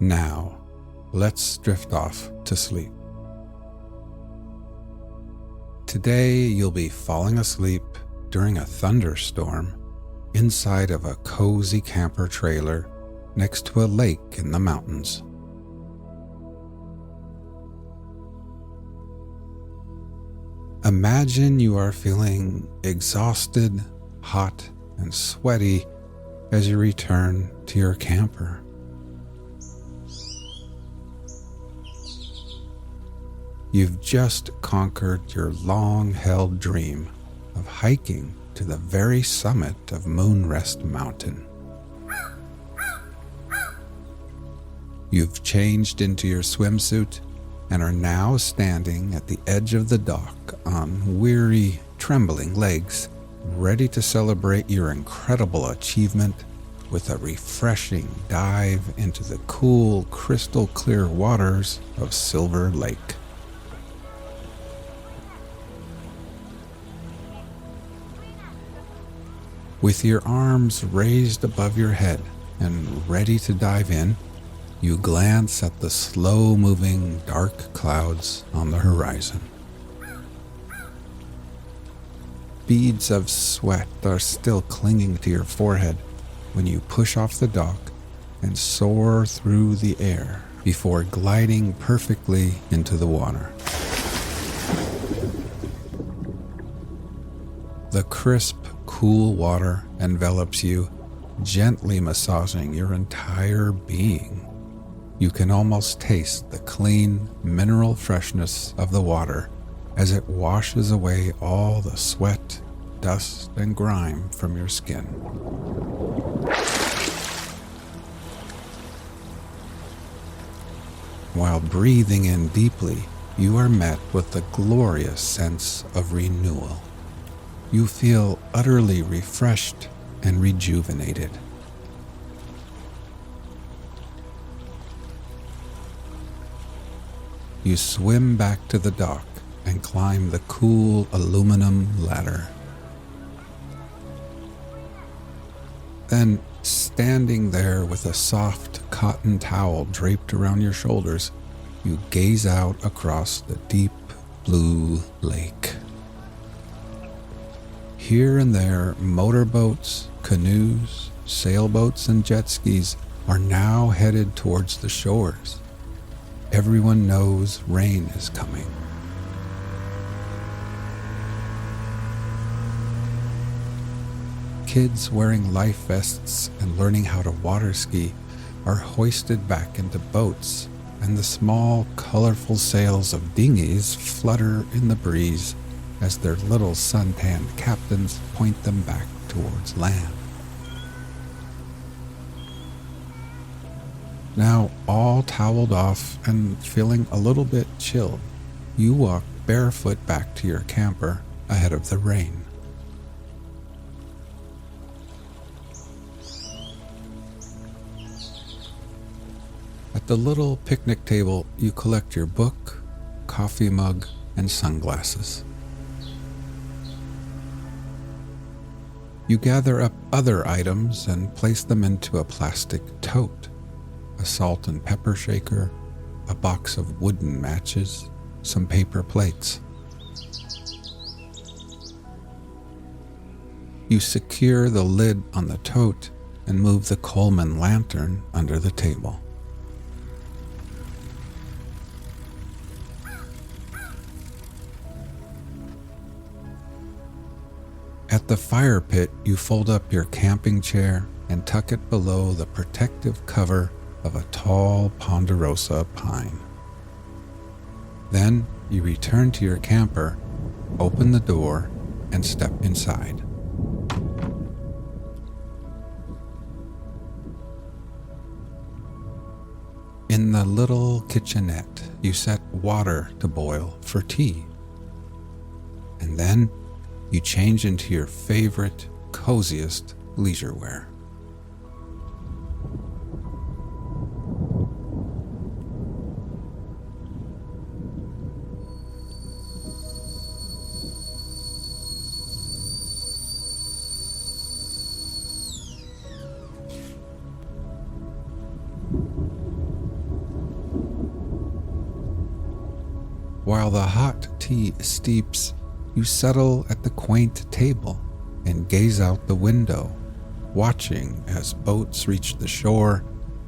Now, let's drift off to sleep. Today, you'll be falling asleep during a thunderstorm inside of a cozy camper trailer next to a lake in the mountains. Imagine you are feeling exhausted, hot, and sweaty as you return to your camper. You've just conquered your long-held dream of hiking to the very summit of Moonrest Mountain. You've changed into your swimsuit and are now standing at the edge of the dock on weary, trembling legs, ready to celebrate your incredible achievement with a refreshing dive into the cool, crystal-clear waters of Silver Lake. With your arms raised above your head and ready to dive in, you glance at the slow-moving dark clouds on the horizon. Beads of sweat are still clinging to your forehead when you push off the dock and soar through the air before gliding perfectly into the water. The crisp, cool water envelops you, gently massaging your entire being. You can almost taste the clean, mineral freshness of the water as it washes away all the sweat, dust, and grime from your skin. While breathing in deeply, you are met with the glorious sense of renewal. You feel utterly refreshed and rejuvenated. You swim back to the dock and climb the cool aluminum ladder. Then, standing there with a soft cotton towel draped around your shoulders, you gaze out across the deep blue lake. Here and there, motorboats, canoes, sailboats, and jet skis are now headed towards the shores. Everyone knows rain is coming. Kids wearing life vests and learning how to water ski are hoisted back into boats, and the small, colorful sails of dinghies flutter in the breeze as their little suntanned captains point them back towards land. Now, all toweled off and feeling a little bit chilled, you walk barefoot back to your camper ahead of the rain. At the little picnic table, you collect your book, coffee mug, and sunglasses. You gather up other items and place them into a plastic tote. A salt and pepper shaker, a box of wooden matches, some paper plates. You secure the lid on the tote and move the Coleman lantern under the table. At the fire pit, you fold up your camping chair and tuck it below the protective cover of a tall ponderosa pine. Then you return to your camper, open the door, and step inside. In the little kitchenette, you set water to boil for tea. And then you change into your favorite, coziest leisure wear. while the hot tea steeps, you settle at the quaint table and gaze out the window, watching as boats reach the shore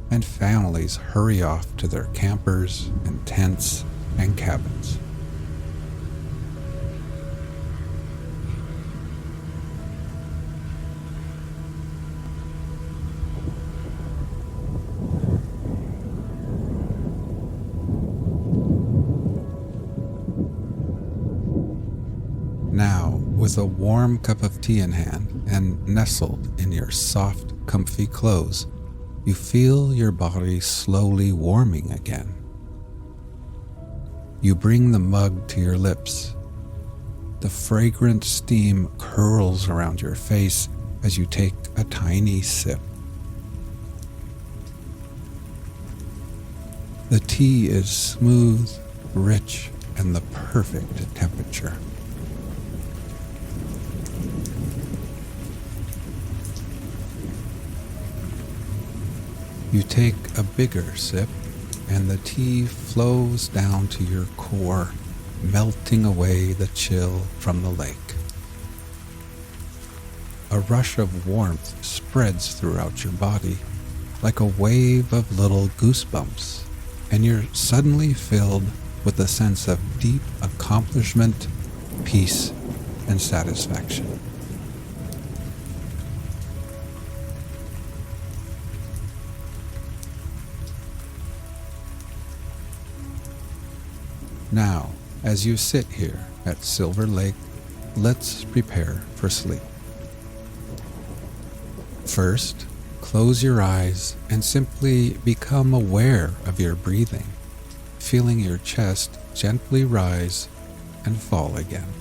and families hurry off to their campers and tents and cabins. Now, with a warm cup of tea in hand and nestled in your soft, comfy clothes, you feel your body slowly warming again. You bring the mug to your lips. The fragrant steam curls around your face as you take a tiny sip. The tea is smooth, rich, and the perfect temperature. You take a bigger sip, and the tea flows down to your core, melting away the chill from the lake. A rush of warmth spreads throughout your body, like a wave of little goosebumps, and you're suddenly filled with a sense of deep accomplishment, peace, and satisfaction. Now, as you sit here at Silver Lake, let's prepare for sleep. First, close your eyes and simply become aware of your breathing, feeling your chest gently rise and fall again.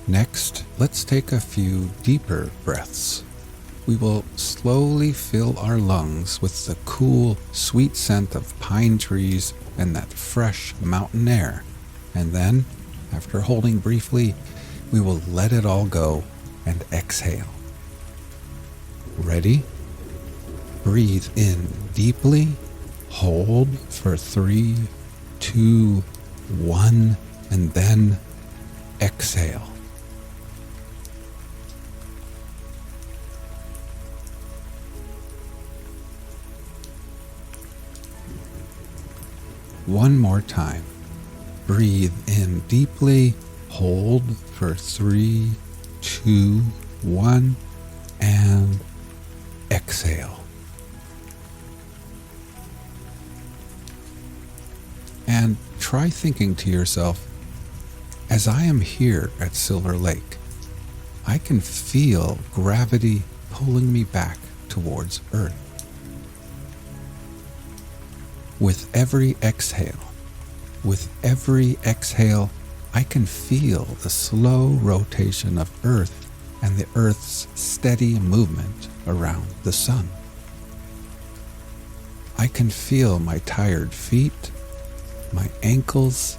Next, let's take a few deeper breaths. We will slowly fill our lungs with the cool, sweet scent of pine trees and that fresh mountain air. And then, after holding briefly, we will let it all go and exhale. Ready? Breathe in deeply, hold for 3, 2, 1, and then exhale. One more time. Breathe in deeply, hold for 3, 2, 1, and exhale. And try thinking to yourself, as I am here at Silver Lake, I can feel gravity pulling me back towards Earth. With every exhale, I can feel the slow rotation of Earth and the Earth's steady movement around the sun. I can feel my tired feet, my ankles,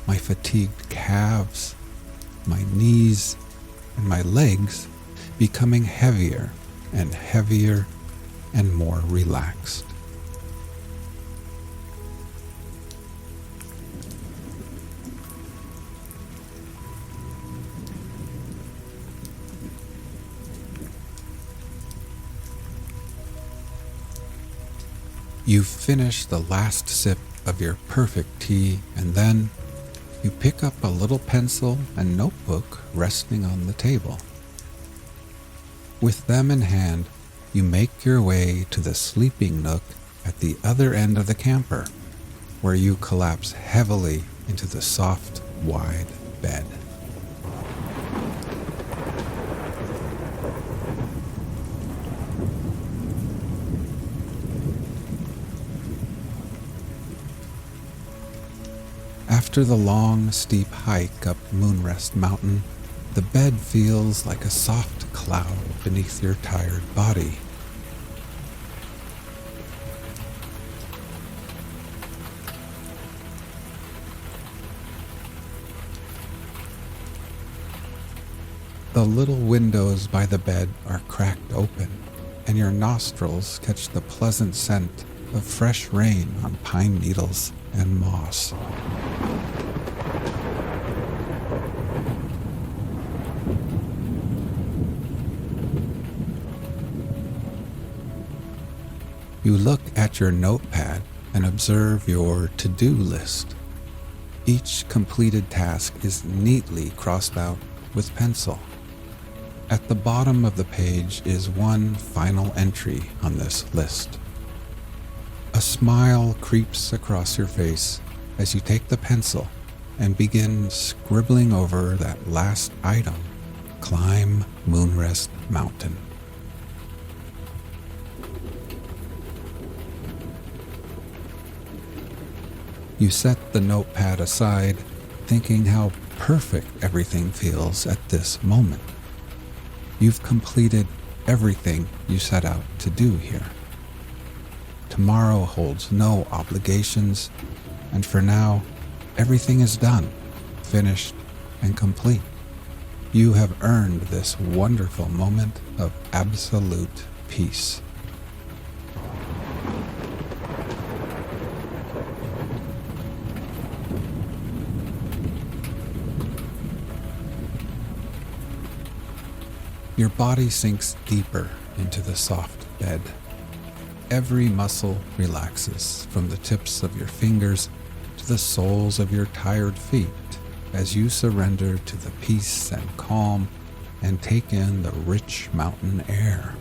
my fatigued calves, my knees, and my legs becoming heavier and heavier and more relaxed. You finish the last sip of your perfect tea, and then you pick up a little pencil and notebook resting on the table. With them in hand, you make your way to the sleeping nook at the other end of the camper, where you collapse heavily into the soft, wide bed. After the long, steep hike up Moonrest Mountain, the bed feels like a soft cloud beneath your tired body. The little windows by the bed are cracked open, and your nostrils catch the pleasant scent of fresh rain on pine needles and moss. You look at your notepad and observe your to-do list. Each completed task is neatly crossed out with pencil. At the bottom of the page is one final entry on this list. A smile creeps across your face as you take the pencil and begin scribbling over that last item: climb Moonrest Mountain. You set the notepad aside, thinking how perfect everything feels at this moment. You've completed everything you set out to do here. Tomorrow holds no obligations, and for now, everything is done, finished, and complete. You have earned this wonderful moment of absolute peace. Your body sinks deeper into the soft bed. Every muscle relaxes from the tips of your fingers to the soles of your tired feet as you surrender to the peace and calm and take in the rich mountain air.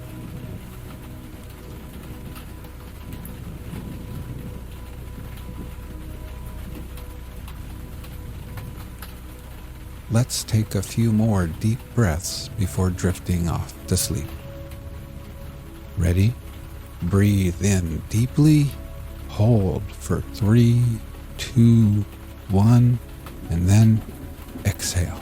Let's take a few more deep breaths before drifting off to sleep. Ready? Breathe in deeply, hold for 3, 2, 1, and then exhale.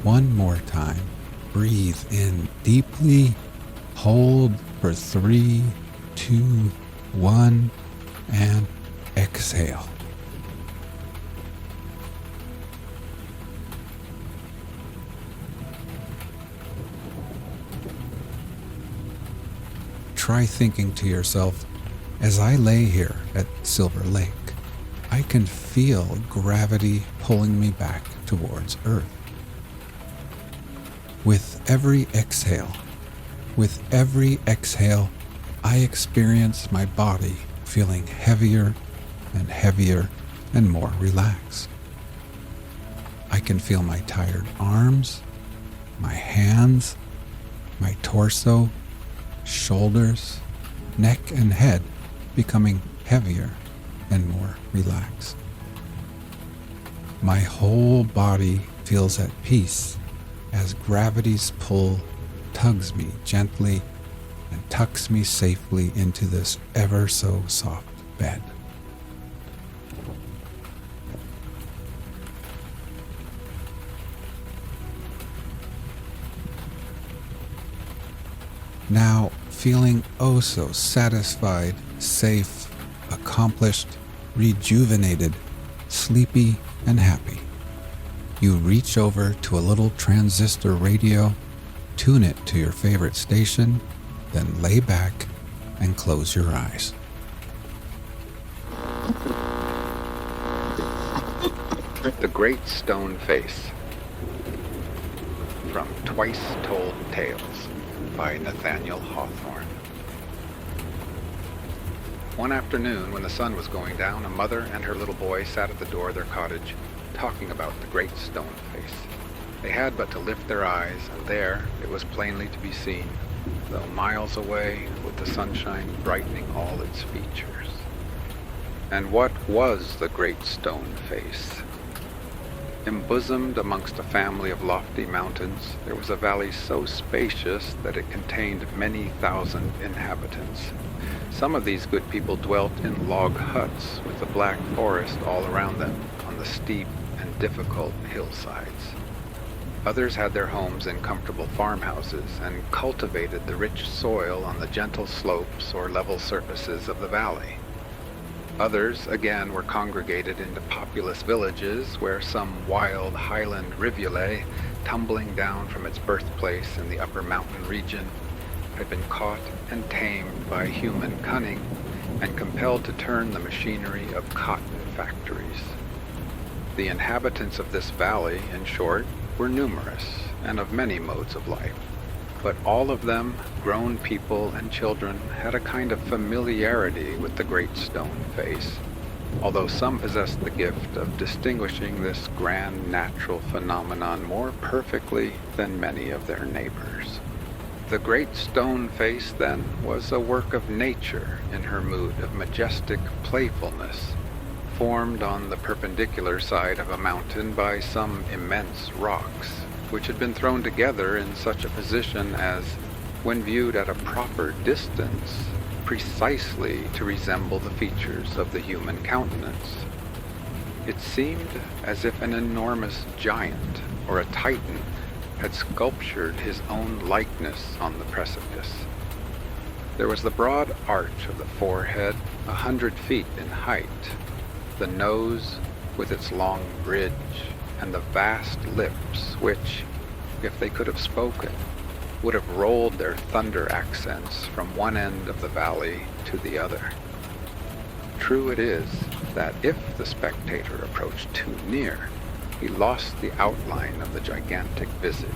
One more time. Breathe in deeply, hold for 3, 2, 1, and exhale. Try thinking to yourself, as I lay here at Silver Lake, I can feel gravity pulling me back towards Earth. With every exhale, I experience my body feeling heavier and heavier and more relaxed. I can feel my tired arms, my hands, my torso, shoulders, neck, and head becoming heavier and more relaxed. My whole body feels at peace as gravity's pull tugs me gently and tucks me safely into this ever so soft bed. Now, feeling oh so satisfied, safe, accomplished, rejuvenated, sleepy, and happy, you reach over to a little transistor radio, tune it to your favorite station, then lay back and close your eyes. The Great Stone Face, from Twice Told Tales by Nathaniel Hawthorne. One afternoon, when the sun was going down, a mother and her little boy sat at the door of their cottage, talking about the Great Stone Face. They had but to lift their eyes, and there it was plainly to be seen, though miles away, with the sunshine brightening all its features. And what was the Great Stone Face? Embosomed amongst a family of lofty mountains, there was a valley so spacious that it contained many thousand inhabitants. Some of these good people dwelt in log huts with the black forest all around them on the steep and difficult hillsides. Others had their homes in comfortable farmhouses and cultivated the rich soil on the gentle slopes or level surfaces of the valley. Others, again, were congregated into populous villages where some wild highland rivulet, tumbling down from its birthplace in the upper mountain region, had been caught and tamed by human cunning and compelled to turn the machinery of cotton factories. The inhabitants of this valley, in short, were numerous and of many modes of life, but all of them, grown people and children, had a kind of familiarity with the Great Stone Face, although some possessed the gift of distinguishing this grand natural phenomenon more perfectly than many of their neighbors. The Great Stone Face, then, was a work of nature in her mood of majestic playfulness, formed on the perpendicular side of a mountain by some immense rocks, which had been thrown together in such a position as, when viewed at a proper distance, precisely to resemble the features of the human countenance. It seemed as if an enormous giant or a Titan had sculptured his own likeness on the precipice. There was the broad arch of the forehead, 100 feet in height, the nose with its long bridge, and the vast lips which, if they could have spoken, would have rolled their thunder accents from one end of the valley to the other. True it is that if the spectator approached too near, he lost the outline of the gigantic visage,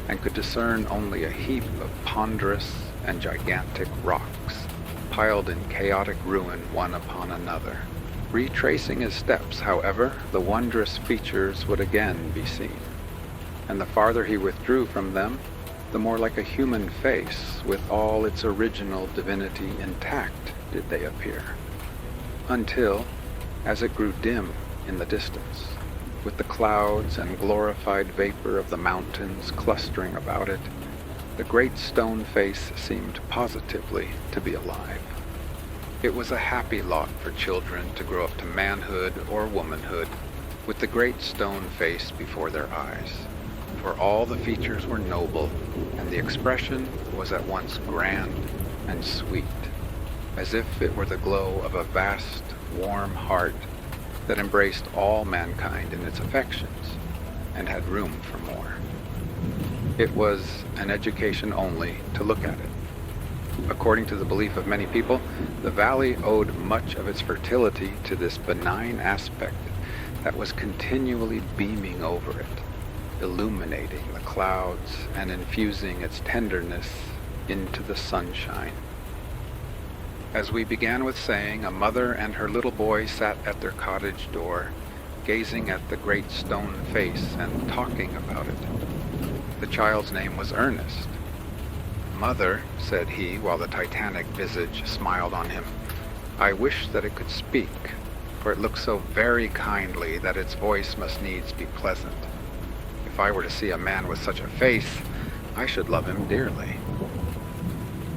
and could discern only a heap of ponderous and gigantic rocks, piled in chaotic ruin one upon another. Retracing his steps, however, the wondrous features would again be seen, and the farther he withdrew from them, the more like a human face with all its original divinity intact did they appear, until, as it grew dim in the distance, with the clouds and glorified vapor of the mountains clustering about it, the Great Stone Face seemed positively to be alive. It was a happy lot for children to grow up to manhood or womanhood with the Great Stone Face before their eyes, for all the features were noble, and the expression was at once grand and sweet, as if it were the glow of a vast, warm heart that embraced all mankind in its affections, and had room for more. It was an education only to look at it. According to the belief of many people, the valley owed much of its fertility to this benign aspect that was continually beaming over it, illuminating the clouds and infusing its tenderness into the sunshine. As we began with saying, a mother and her little boy sat at their cottage door, gazing at the Great Stone Face and talking about it. The child's name was Ernest. "Mother," said he, while the titanic visage smiled on him, "I wish that it could speak, for it looks so very kindly that its voice must needs be pleasant. If I were to see a man with such a face, I should love him dearly."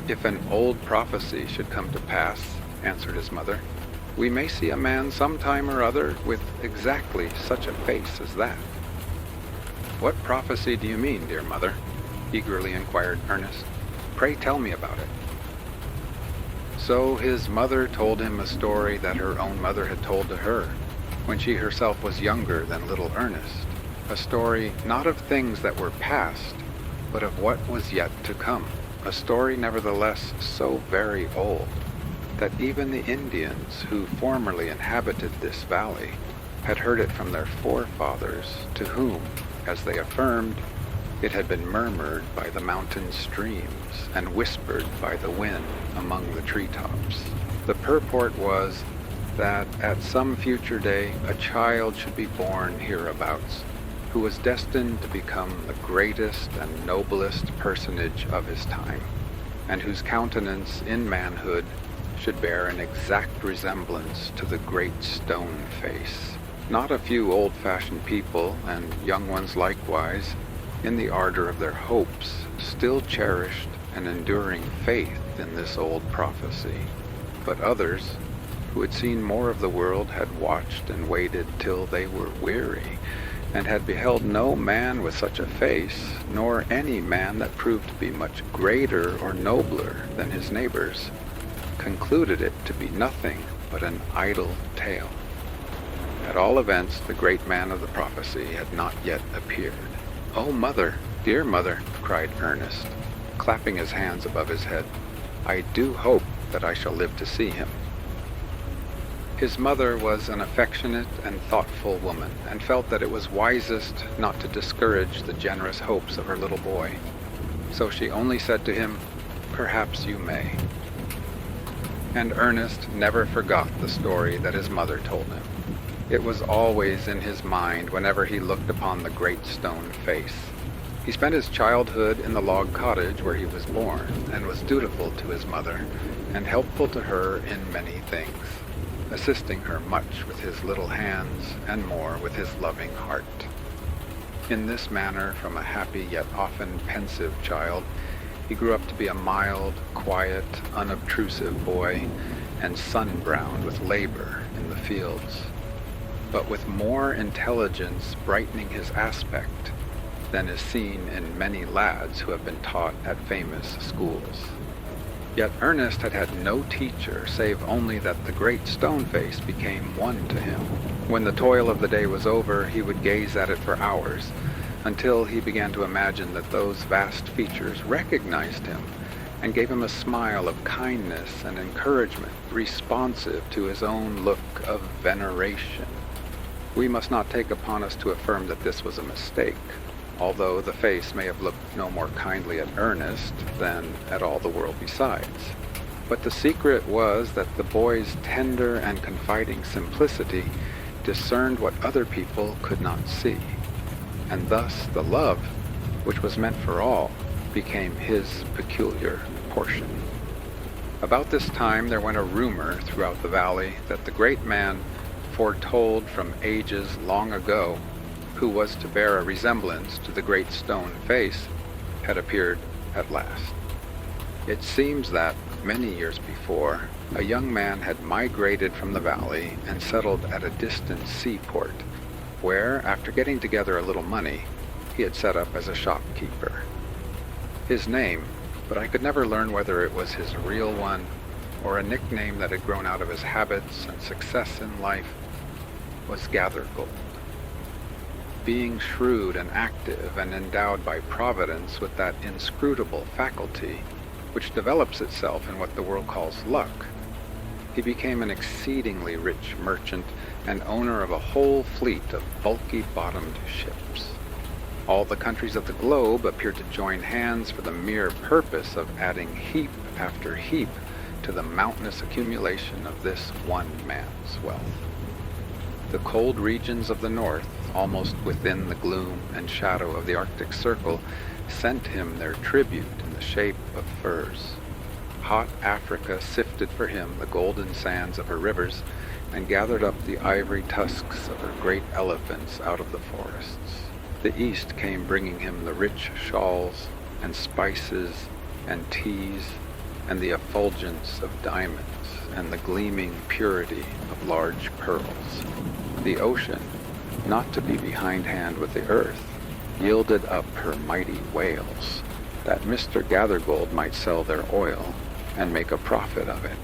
"If an old prophecy should come to pass," answered his mother, "we may see a man some time or other with exactly such a face as that." "What prophecy do you mean, dear mother?" eagerly inquired Ernest. "Pray tell me about it." So his mother told him a story that her own mother had told to her, when she herself was younger than little Ernest, a story not of things that were past, but of what was yet to come, a story nevertheless so very old that even the Indians who formerly inhabited this valley had heard it from their forefathers, to whom, as they affirmed, it had been murmured by the mountain streams and whispered by the wind among the treetops. The purport was that at some future day a child should be born hereabouts, who was destined to become the greatest and noblest personage of his time, and whose countenance in manhood should bear an exact resemblance to the Great Stone Face. Not a few old-fashioned people, and young ones likewise, in the ardor of their hopes, still cherished an enduring faith in this old prophecy, but others, who had seen more of the world, had watched and waited till they were weary, and had beheld no man with such a face, nor any man that proved to be much greater or nobler than his neighbors, concluded it to be nothing but an idle tale. At all events, the great man of the prophecy had not yet appeared. "Oh, mother, dear mother," cried Ernest, clapping his hands above his head, "I do hope that I shall live to see him." His mother was an affectionate and thoughtful woman, and felt that it was wisest not to discourage the generous hopes of her little boy. So she only said to him, "Perhaps you may." And Ernest never forgot the story that his mother told him. It was always in his mind whenever he looked upon the great stone face. He spent his childhood in the log cottage where he was born, and was dutiful to his mother, and helpful to her in many things, assisting her much with his little hands and more with his loving heart. In this manner, from a happy yet often pensive child, he grew up to be a mild, quiet, unobtrusive boy, and sun-browned with labor in the fields, but with more intelligence brightening his aspect than is seen in many lads who have been taught at famous schools. Yet Ernest had had no teacher, save only that the great stone face became one to him. When the toil of the day was over, he would gaze at it for hours, until he began to imagine that those vast features recognized him, and gave him a smile of kindness and encouragement, responsive to his own look of veneration. We must not take upon us to affirm that this was a mistake, although the face may have looked no more kindly at Ernest than at all the world besides. But the secret was that the boy's tender and confiding simplicity discerned what other people could not see, and thus the love, which was meant for all, became his peculiar portion. About this time there went a rumor throughout the valley that the great man, foretold from ages long ago, who was to bear a resemblance to the great stone face, had appeared at last. It seems that, many years before, a young man had migrated from the valley and settled at a distant seaport, where, after getting together a little money, he had set up as a shopkeeper. His name, but I could never learn whether it was his real one, or a nickname that had grown out of his habits and success in life, was Gathergold. Being shrewd and active and endowed by Providence with that inscrutable faculty which develops itself in what the world calls luck, he became an exceedingly rich merchant and owner of a whole fleet of bulky-bottomed ships. All the countries of the globe appeared to join hands for the mere purpose of adding heap after heap to the mountainous accumulation of this one man's wealth. The cold regions of the north, almost within the gloom and shadow of the Arctic Circle, sent him their tribute in the shape of furs. Hot Africa sifted for him the golden sands of her rivers, and gathered up the ivory tusks of her great elephants out of the forests. The East came bringing him the rich shawls and spices and teas, and the effulgence of diamonds, and the gleaming purity of large pearls. The ocean, not to be behindhand with the earth, yielded up her mighty whales, that Mr. Gathergold might sell their oil and make a profit of it.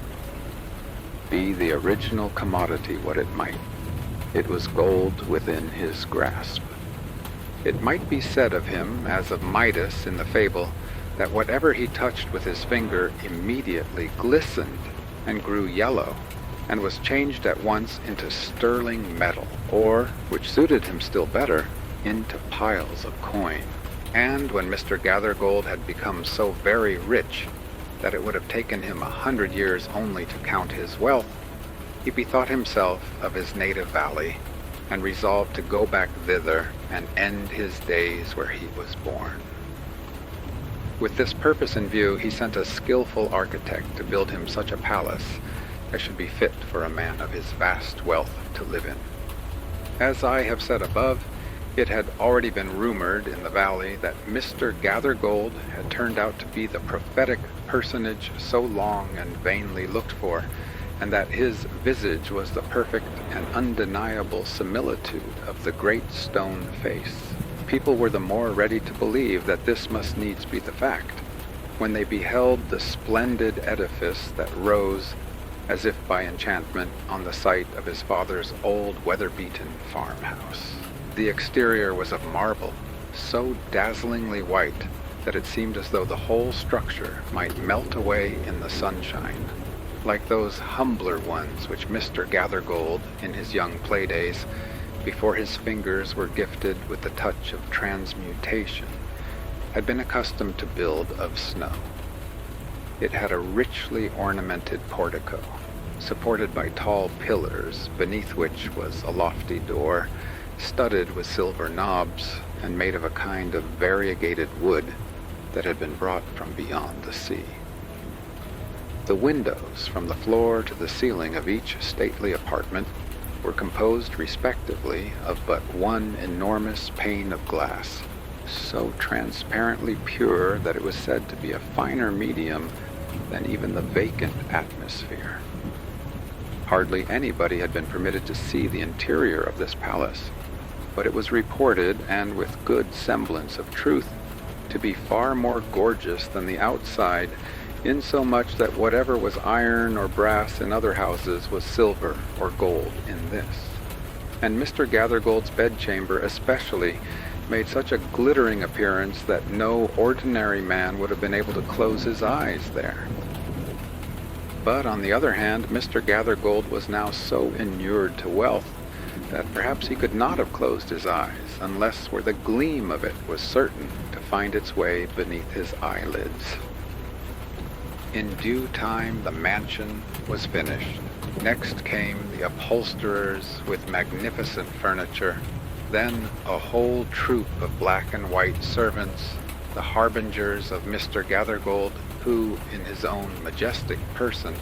Be the original commodity what it might, it was gold within his grasp. It might be said of him, as of Midas in the fable, that whatever he touched with his finger immediately glistened and grew yellow, and was changed at once into sterling metal, or, which suited him still better, into piles of coin. And when Mr. Gathergold had become so very rich that it would have taken him 100 years only to count his wealth, he bethought himself of his native valley, and resolved to go back thither and end his days where he was born. With this purpose in view, he sent a skillful architect to build him such a palace as should be fit for a man of his vast wealth to live in. As I have said above, it had already been rumored in the valley that Mr. Gathergold had turned out to be the prophetic personage so long and vainly looked for, and that his visage was the perfect and undeniable similitude of the great stone face. People were the more ready to believe that this must needs be the fact, when they beheld the splendid edifice that rose as if by enchantment, on the site of his father's old weather-beaten farmhouse. The exterior was of marble, so dazzlingly white that it seemed as though the whole structure might melt away in the sunshine, like those humbler ones which Mr. Gathergold, in his young playdays, before his fingers were gifted with the touch of transmutation, had been accustomed to build of snow. It had a richly ornamented portico, supported by tall pillars, beneath which was a lofty door, studded with silver knobs, and made of a kind of variegated wood that had been brought from beyond the sea. The windows from the floor to the ceiling of each stately apartment were composed respectively of but one enormous pane of glass, so transparently pure that it was said to be a finer medium than even the vacant atmosphere. Hardly anybody had been permitted to see the interior of this palace, but it was reported, and with good semblance of truth, to be far more gorgeous than the outside, insomuch that whatever was iron or brass in other houses was silver or gold in this. And Mr. Gathergold's bedchamber especially made such a glittering appearance that no ordinary man would have been able to close his eyes there. But on the other hand, Mr. Gathergold was now so inured to wealth that perhaps he could not have closed his eyes unless where the gleam of it was certain to find its way beneath his eyelids. In due time the mansion was finished. Next came the upholsterers with magnificent furniture, then a whole troop of black and white servants, the harbingers of Mr. Gathergold, who, in his own majestic person,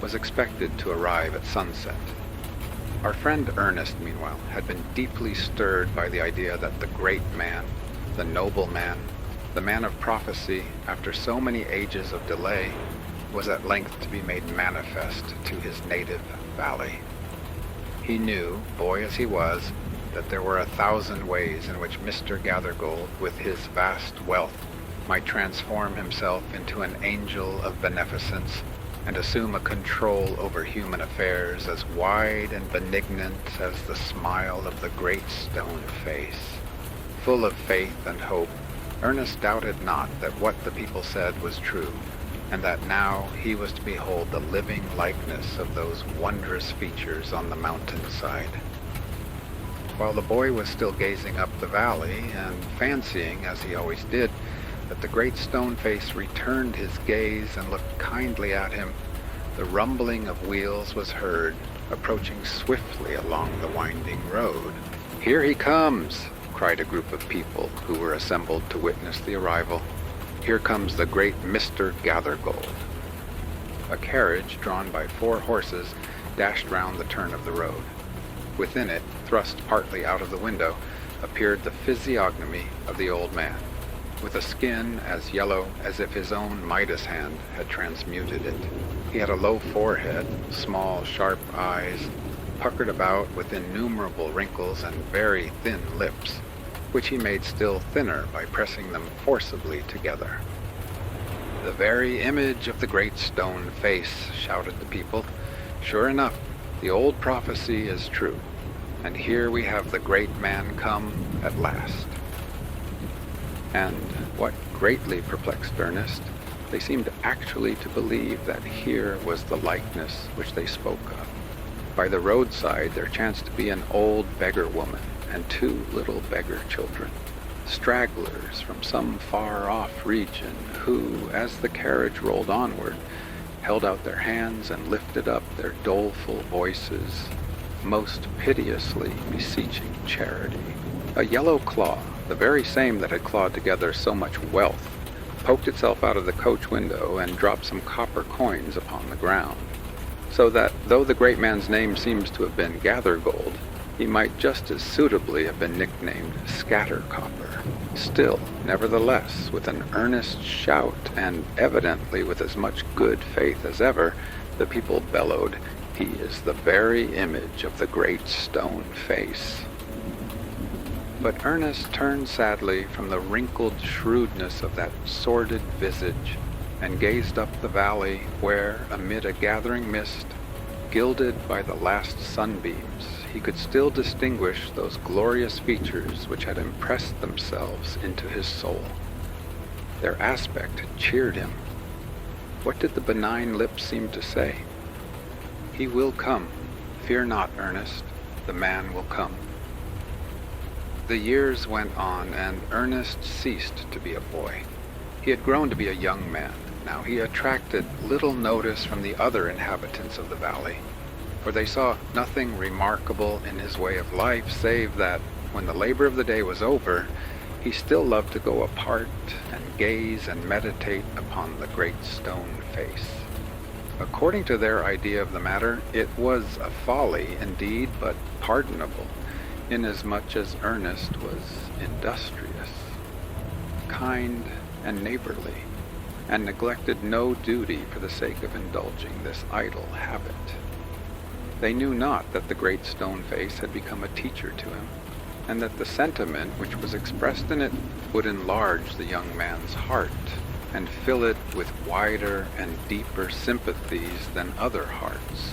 was expected to arrive at sunset. Our friend Ernest, meanwhile, had been deeply stirred by the idea that the great man, the noble man, the man of prophecy, after so many ages of delay, was at length to be made manifest to his native valley. He knew, boy as he was, that there were 1,000 ways in which Mr. Gathergold, with his vast wealth, might transform himself into an angel of beneficence and assume a control over human affairs as wide and benignant as the smile of the great stone face. Full of faith and hope, Ernest doubted not that what the people said was true, and that now he was to behold the living likeness of those wondrous features on the mountainside. While the boy was still gazing up the valley, and fancying, as he always did, that the great stone face returned his gaze and looked kindly at him, the rumbling of wheels was heard, approaching swiftly along the winding road. "Here he comes!" cried a group of people who were assembled to witness the arrival. "Here comes the great Mr. Gathergold." A carriage drawn by 4 horses dashed round the turn of the road. Within it, thrust partly out of the window, appeared the physiognomy of the old man, with a skin as yellow as if his own Midas hand had transmuted it. He had a low forehead, small, sharp eyes, puckered about with innumerable wrinkles, and very thin lips, which he made still thinner by pressing them forcibly together. "The very image of the great stone face," shouted the people. "Sure enough, the old prophecy is true, and here we have the great man come at last." And what greatly perplexed Ernest, they seemed actually to believe that here was the likeness which they spoke of. By the roadside there chanced to be an old beggar woman and 2 little beggar children, stragglers from some far-off region, who, as the carriage rolled onward, held out their hands and lifted up their doleful voices, most piteously beseeching charity. A yellow claw, the very same that had clawed together so much wealth, poked itself out of the coach window and dropped some copper coins upon the ground, so that, though the great man's name seems to have been Gathergold, he might just as suitably have been nicknamed Scattercopper. Still, nevertheless, with an earnest shout, and evidently with as much good faith as ever, the people bellowed, "He is the very image of the great stone face." But Ernest turned sadly from the wrinkled shrewdness of that sordid visage, and gazed up the valley, where, amid a gathering mist, gilded by the last sunbeams, he could still distinguish those glorious features which had impressed themselves into his soul. Their aspect had cheered him. What did the benign lips seem to say? "He will come. Fear not, Ernest. The man will come." The years went on, and Ernest ceased to be a boy. He had grown to be a young man. Now he attracted little notice from the other inhabitants of the valley, for they saw nothing remarkable in his way of life, save that, when the labor of the day was over, he still loved to go apart and gaze and meditate upon the great stone face. According to their idea of the matter, it was a folly indeed, but pardonable, inasmuch as Ernest was industrious, kind, and neighborly, and neglected no duty for the sake of indulging this idle habit. They knew not that the great stone face had become a teacher to him, and that the sentiment which was expressed in it would enlarge the young man's heart, and fill it with wider and deeper sympathies than other hearts.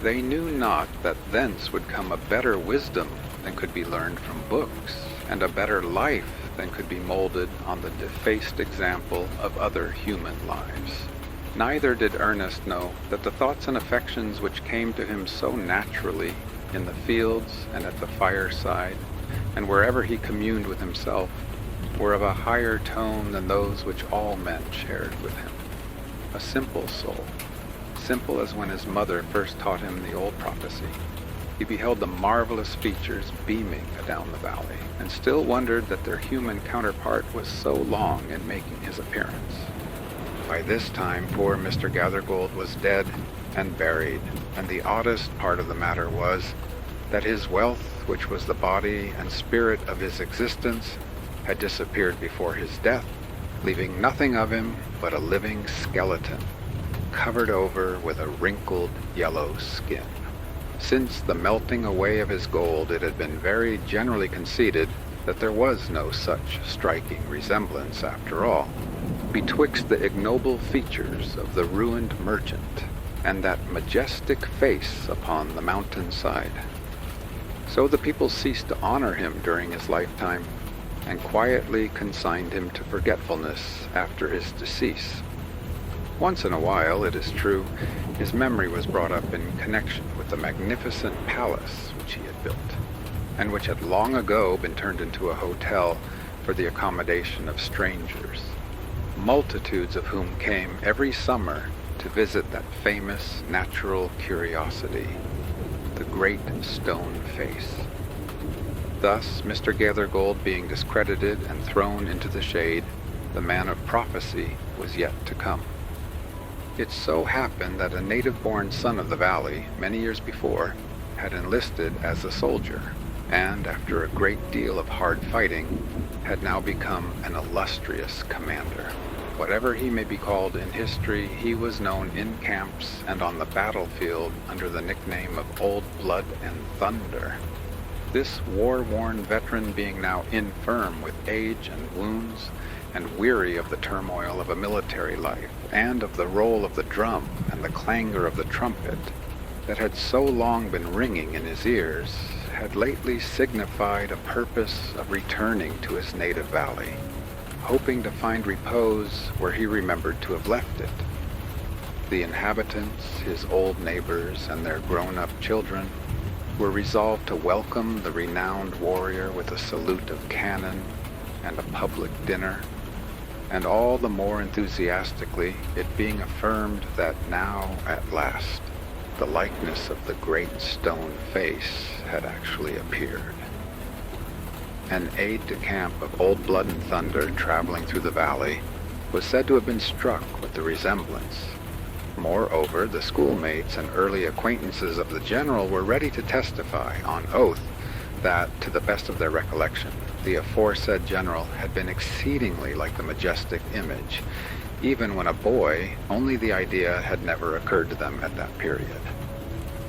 They knew not that thence would come a better wisdom than could be learned from books, and a better life than could be molded on the defaced example of other human lives. Neither did Ernest know that the thoughts and affections which came to him so naturally in the fields and at the fireside, and wherever he communed with himself, were of a higher tone than those which all men shared with him. A simple soul, simple as when his mother first taught him the old prophecy. He beheld the marvelous features beaming adown the valley, and still wondered that their human counterpart was so long in making his appearance. By this time poor Mr. Gathergold was dead and buried, and the oddest part of the matter was that his wealth, which was the body and spirit of his existence, had disappeared before his death, leaving nothing of him but a living skeleton, covered over with a wrinkled yellow skin. Since the melting away of his gold, it had been very generally conceded that there was no such striking resemblance, after all, betwixt the ignoble features of the ruined merchant and that majestic face upon the mountain side. So the people ceased to honor him during his lifetime, and quietly consigned him to forgetfulness after his decease. Once in a while, it is true, his memory was brought up in connection with the magnificent palace which he had built, and which had long ago been turned into a hotel for the accommodation of strangers, multitudes of whom came every summer to visit that famous natural curiosity, the great stone face. Thus, Mr. Gathergold being discredited and thrown into the shade, the man of prophecy was yet to come. It so happened that a native-born son of the valley, many years before, had enlisted as a soldier, and, after a great deal of hard fighting, had now become an illustrious commander. Whatever he may be called in history, he was known in camps and on the battlefield under the nickname of Old Blood and Thunder. This war-worn veteran, being now infirm with age and wounds, and weary of the turmoil of a military life, and of the roll of the drum and the clangor of the trumpet that had so long been ringing in his ears, had lately signified a purpose of returning to his native valley, hoping to find repose where he remembered to have left it. The inhabitants, his old neighbors, and their grown-up children were resolved to welcome the renowned warrior with a salute of cannon and a public dinner, and all the more enthusiastically, it being affirmed that now, at last, the likeness of the great stone face had actually appeared. An aide-de-camp of Old Blood and Thunder, traveling through the valley, was said to have been struck with the resemblance. Moreover, the schoolmates and early acquaintances of the general were ready to testify on oath that, to the best of their recollection, the aforesaid general had been exceedingly like the majestic image. Even when a boy, only the idea had never occurred to them at that period.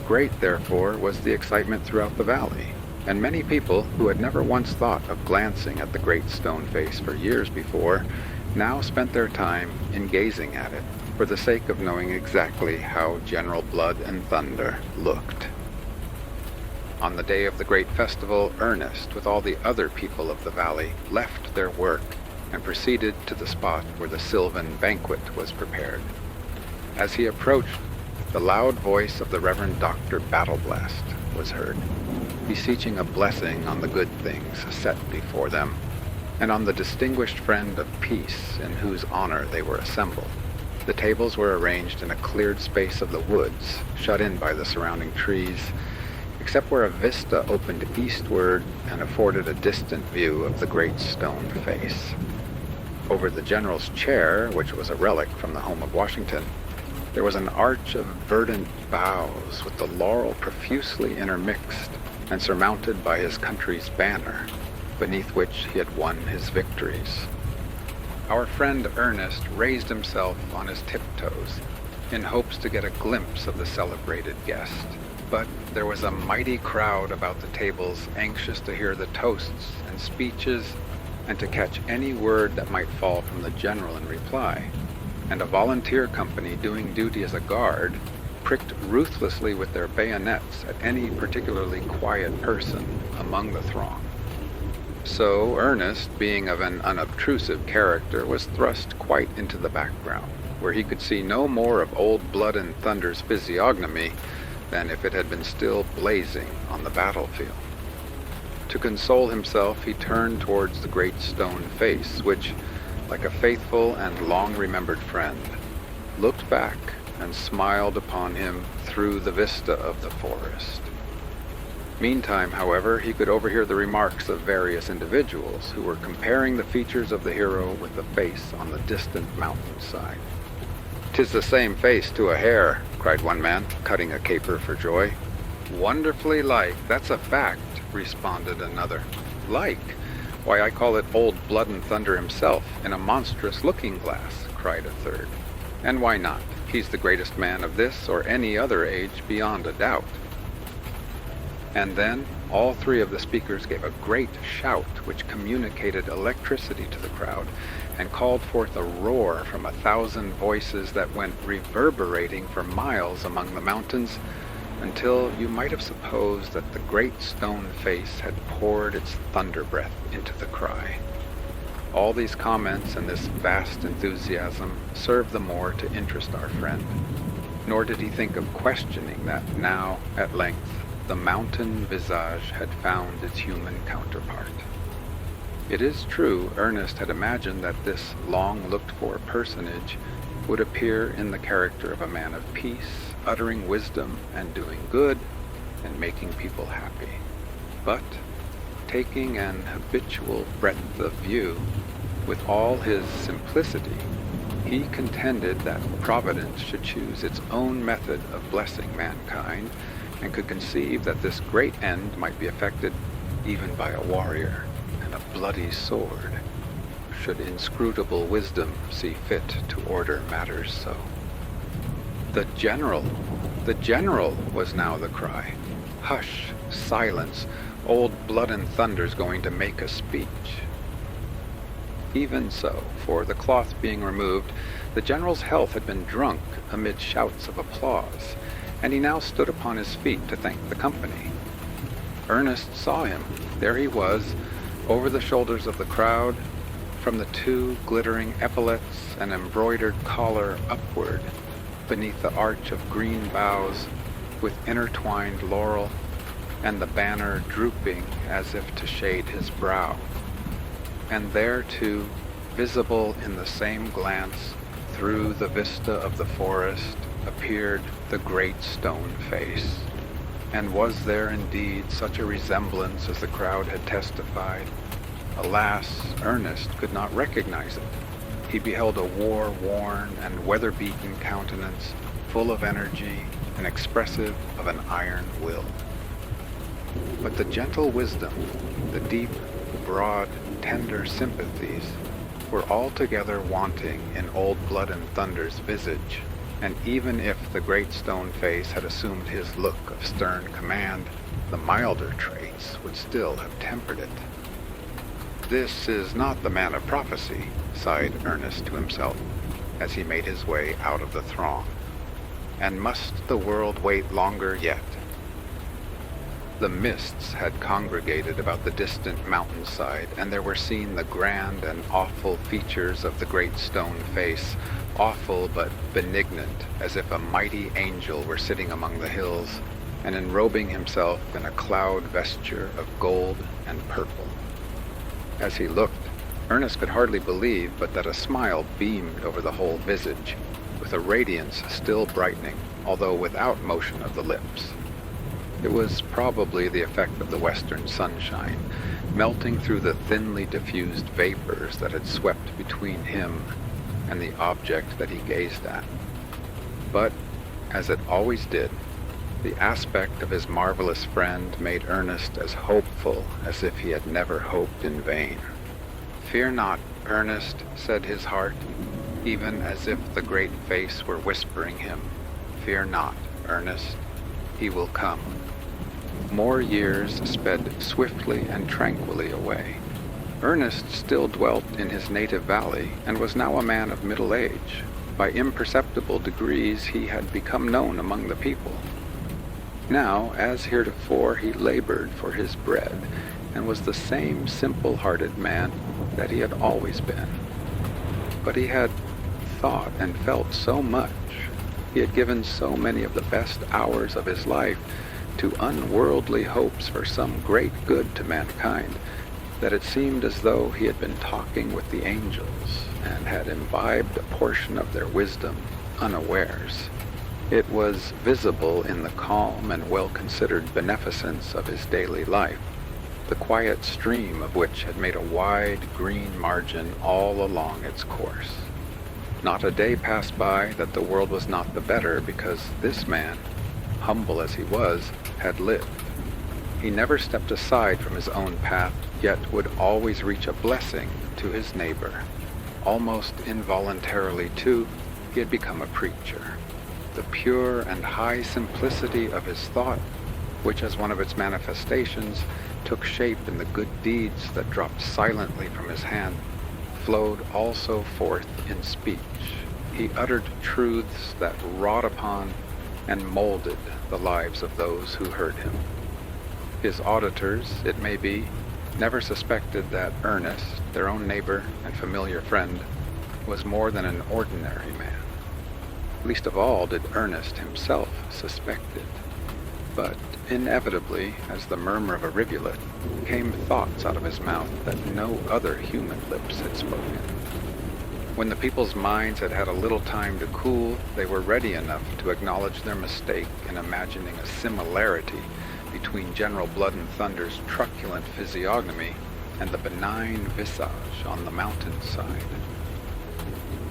Great, therefore, was the excitement throughout the valley, and many people who had never once thought of glancing at the great stone face for years before now spent their time in gazing at it, for the sake of knowing exactly how General Blood and Thunder looked. On the day of the great festival, Ernest, with all the other people of the valley, left their work and proceeded to the spot where the sylvan banquet was prepared. As he approached, the loud voice of the Reverend Dr. Battleblast was heard, beseeching a blessing on the good things set before them, and on the distinguished friend of peace in whose honor they were assembled. The tables were arranged in a cleared space of the woods, shut in by the surrounding trees, except where a vista opened eastward and afforded a distant view of the great stone face. Over the general's chair, which was a relic from the home of Washington, there was an arch of verdant boughs with the laurel profusely intermixed and surmounted by his country's banner, beneath which he had won his victories. Our friend Ernest raised himself on his tiptoes in hopes to get a glimpse of the celebrated guest, but there was a mighty crowd about the tables anxious to hear the toasts and speeches and to catch any word that might fall from the general in reply, and a volunteer company doing duty as a guard pricked ruthlessly with their bayonets at any particularly quiet person among the throng. So Ernest, being of an unobtrusive character, was thrust quite into the background, where he could see no more of Old Blood and Thunder's physiognomy than if it had been still blazing on the battlefield. To console himself, he turned towards the great stone face, which, like a faithful and long-remembered friend, looked back and smiled upon him through the vista of the forest. Meantime, however, he could overhear the remarks of various individuals who were comparing the features of the hero with the face on the distant mountainside. "'Tis the same face to a hair," cried one man, cutting a caper for joy. "Wonderfully like, that's a fact," responded another. "Like? Why, I call it Old Blood and Thunder himself in a monstrous looking-glass," cried a third. "And why not? He's the greatest man of this or any other age beyond a doubt." And then all three of the speakers gave a great shout which communicated electricity to the crowd and called forth a roar from 1,000 voices that went reverberating for miles among the mountains until you might have supposed that the great stone face had poured its thunder breath into the cry. All these comments and this vast enthusiasm served the more to interest our friend, nor did he think of questioning that now, at length, the mountain visage had found its human counterpart. It is true, Ernest had imagined that this long-looked-for personage would appear in the character of a man of peace, uttering wisdom and doing good, and making people happy. But, taking an habitual breadth of view, with all his simplicity, he contended that Providence should choose its own method of blessing mankind, and could conceive that this great end might be effected even by a warrior and a bloody sword, should inscrutable wisdom see fit to order matters so. "The General! The General!" was now the cry. "Hush! Silence! Old Blood and Thunder's going to make a speech." Even so, for the cloth being removed, the General's health had been drunk amid shouts of applause, and he now stood upon his feet to thank the company. Ernest saw him. There he was, over the shoulders of the crowd, from the two glittering epaulets and embroidered collar upward, beneath the arch of green boughs, with intertwined laurel, and the banner drooping as if to shade his brow. And there, too, visible in the same glance, through the vista of the forest, appeared the great stone face. And was there indeed such a resemblance as the crowd had testified? Alas, Ernest could not recognize it. He beheld a war-worn and weather-beaten countenance, full of energy and expressive of an iron will. But the gentle wisdom, the deep, broad, tender sympathies were altogether wanting in Old Blood and Thunder's visage, and even if the great stone face had assumed his look of stern command, the milder traits would still have tempered it. "This is not the man of prophecy," sighed Ernest to himself. as he made his way out of the throng. And must the world wait longer yet? The mists had congregated about the distant mountainside, and there were seen the grand and awful features of the great stone face, awful but benignant, as if a mighty angel were sitting among the hills, and enrobing himself in a cloud vesture of gold and purple. As he looked, Ernest could hardly believe but that a smile beamed over the whole visage, with a radiance still brightening, although without motion of the lips. It was probably the effect of the western sunshine, melting through the thinly diffused vapors that had swept between him and the object that he gazed at. But, as it always did, the aspect of his marvelous friend made Ernest as hopeful as if he had never hoped in vain. "Fear not, Ernest," said his heart, even as if the great face were whispering him, "Fear not, Ernest, he will come." More years sped swiftly and tranquilly away. Ernest still dwelt in his native valley, and was now a man of middle age. By imperceptible degrees he had become known among the people. Now, as heretofore, he labored for his bread, and was the same simple-hearted man that he had always been. But he had thought and felt so much, he had given so many of the best hours of his life to unworldly hopes for some great good to mankind, that it seemed as though he had been talking with the angels, and had imbibed a portion of their wisdom unawares. It was visible in the calm and well-considered beneficence of his daily life, the quiet stream of which had made a wide green margin all along its course. Not a day passed by that the world was not the better because this man, humble as he was, had lived. He never stepped aside from his own path, yet would always reach a blessing to his neighbor. Almost involuntarily, too, he had become a preacher. The pure and high simplicity of his thought, which as one of its manifestations took shape in the good deeds that dropped silently from his hand, flowed also forth in speech. He uttered truths that wrought upon and molded the lives of those who heard him. His auditors, it may be, never suspected that Ernest, their own neighbor and familiar friend, was more than an ordinary man. Least of all did Ernest himself suspect it. But inevitably, as the murmur of a rivulet, came thoughts out of his mouth that no other human lips had spoken. When the people's minds had had a little time to cool, they were ready enough to acknowledge their mistake in imagining a similarity between General Blood and Thunder's truculent physiognomy and the benign visage on the mountainside.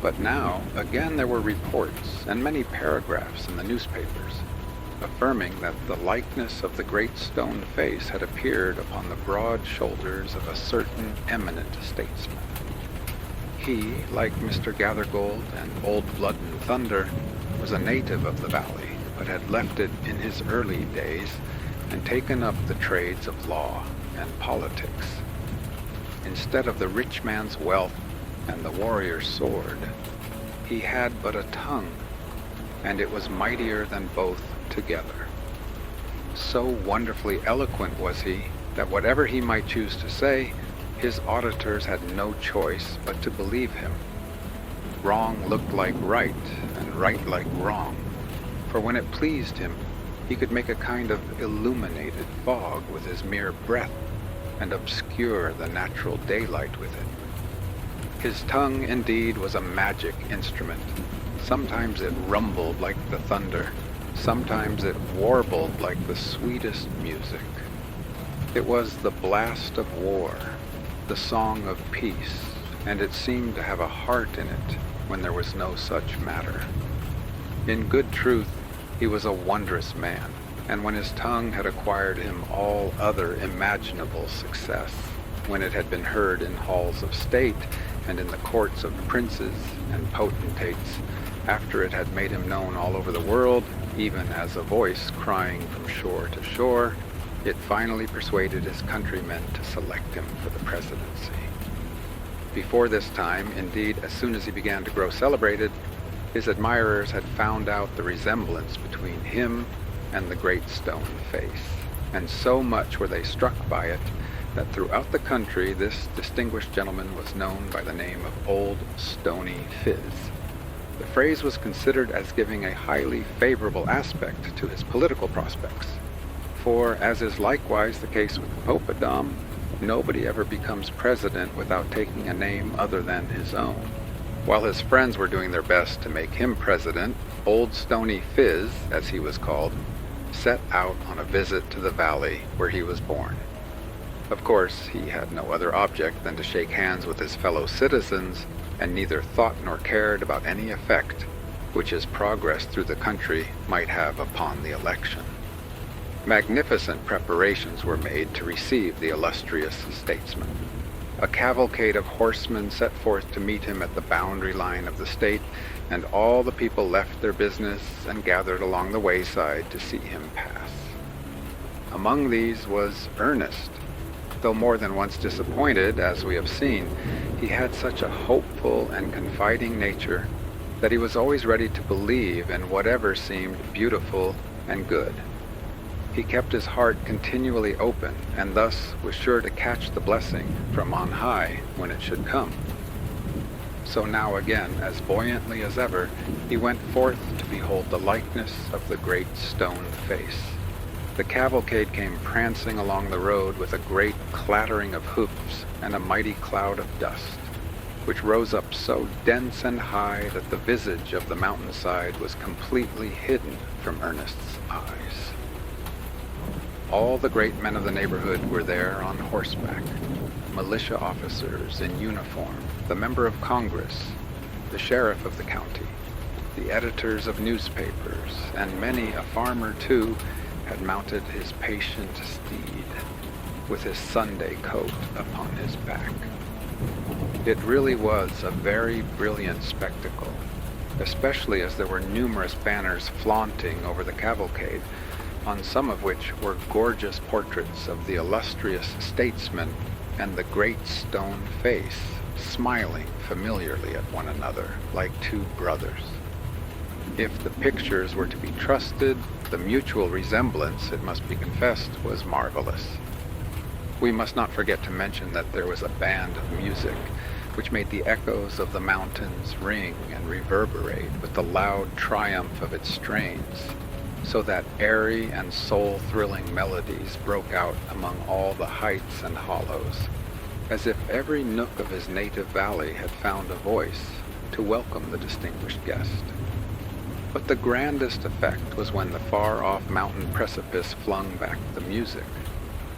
But now, again there were reports, and many paragraphs in the newspapers, affirming that the likeness of the great stone face had appeared upon the broad shoulders of a certain eminent statesman. He, like Mr. Gathergold and Old Blood and Thunder, was a native of the valley, but had left it in his early days and taken up the trades of law and politics. Instead of the rich man's wealth and the warrior's sword, he had but a tongue, and it was mightier than both together. So wonderfully eloquent was he that whatever he might choose to say, his auditors had no choice but to believe him. Wrong looked like right, and right like wrong, for when it pleased him, he could make a kind of illuminated fog with his mere breath, and obscure the natural daylight with it. His tongue, indeed, was a magic instrument. Sometimes it rumbled like the thunder, sometimes it warbled like the sweetest music. It was the blast of war, the song of peace, and it seemed to have a heart in it when there was no such matter. In good truth, he was a wondrous man, and when his tongue had acquired him all other imaginable success, when it had been heard in halls of state and in the courts of princes and potentates, after it had made him known all over the world, even as a voice crying from shore to shore, it finally persuaded his countrymen to select him for the presidency. Before this time, indeed, as soon as he began to grow celebrated, his admirers had found out the resemblance between him and the great stone face, and so much were they struck by it that throughout the country this distinguished gentleman was known by the name of Old Stony Phiz. The phrase was considered as giving a highly favorable aspect to his political prospects, for, as is likewise the case with the Popadom, nobody ever becomes president without taking a name other than his own. While his friends were doing their best to make him president, Old Stony Phiz, as he was called, set out on a visit to the valley where he was born. Of course, he had no other object than to shake hands with his fellow citizens, and neither thought nor cared about any effect which his progress through the country might have upon the election. Magnificent preparations were made to receive the illustrious statesman. A cavalcade of horsemen set forth to meet him at the boundary line of the state, and all the people left their business and gathered along the wayside to see him pass. Among these was Ernest. Though more than once disappointed, as we have seen, he had such a hopeful and confiding nature that he was always ready to believe in whatever seemed beautiful and good. He kept his heart continually open, and thus was sure to catch the blessing from on high when it should come. So now again, as buoyantly as ever, he went forth to behold the likeness of the great stone face. The cavalcade came prancing along the road with a great clattering of hoofs and a mighty cloud of dust, which rose up so dense and high that the visage of the mountainside was completely hidden from Ernest's eyes. All the great men of the neighborhood were there on horseback, militia officers in uniform, the member of Congress, the sheriff of the county, the editors of newspapers, and many a farmer, too, had mounted his patient steed, with his Sunday coat upon his back. It really was a very brilliant spectacle, especially as there were numerous banners flaunting over the cavalcade, on some of which were gorgeous portraits of the illustrious statesman and the great stone face, smiling familiarly at one another like two brothers. If the pictures were to be trusted, the mutual resemblance, it must be confessed, was marvelous. We must not forget to mention that there was a band of music which made the echoes of the mountains ring and reverberate with the loud triumph of its strains, so that airy and soul-thrilling melodies broke out among all the heights and hollows, as if every nook of his native valley had found a voice to welcome the distinguished guest. But the grandest effect was when the far-off mountain precipice flung back the music,